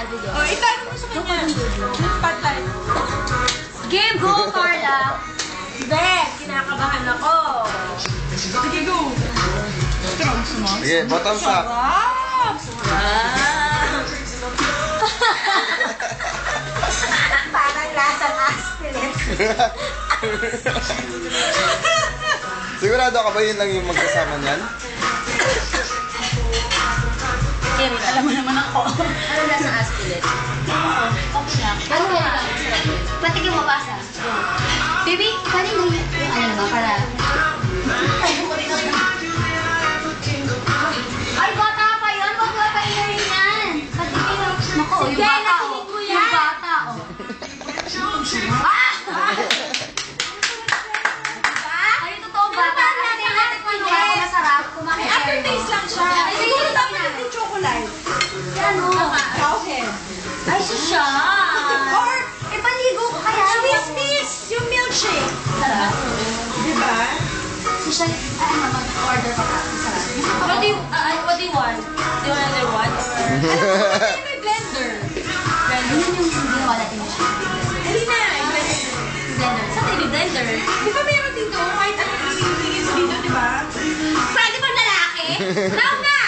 Oh, itanong mo sa kanya. Spotlight. Game, go, Carla! Hindi, kinakabahan ako. Sige, go. Sige, bottoms up. Sarap! Parang lasang aspirin. Sigurado ka ba yun lang yung magkasama niyan? Kim, alam mo naman ako. Ano lasang aspirin? Okay lang. Ano lang? Patigyan mo basa. Baby, paano yung ano ba? Para... Ay, bata pa yun. Huwag mo pa inarin yan. Patigyan mo. Naku, yung bata, oh. Yung bata, oh. Ay, totoo bata. Kasi natin kung ano masarap, kumakit. Aftertaste lang siya. Ay, Siguro dapat yung chocolate. Ano? Cowhead. Ay, siya. Or, Ipaligo ko kaya. Swiss, yung milkshake. Sarap. Diba? Si siya, ay, ano, mag-order pa ka. Sarap. What do you want? Do you want another one? Ano may blender? Yun yung ginawa natin yung siya. Hindi na. Blender. Sa tayo blender. Di ba meron dito? Kahit ano yung mo dito, di ba? Pwede ba lalaki? Now na!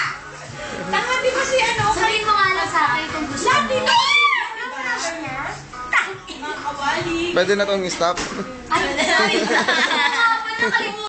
Tanga, di ba si ano? Sabihin mo nga lang sa akin kung gusto Lahat mo. dito! Mga kawali. Pwede na itong stop. Ay, sorry. Nakalimutan.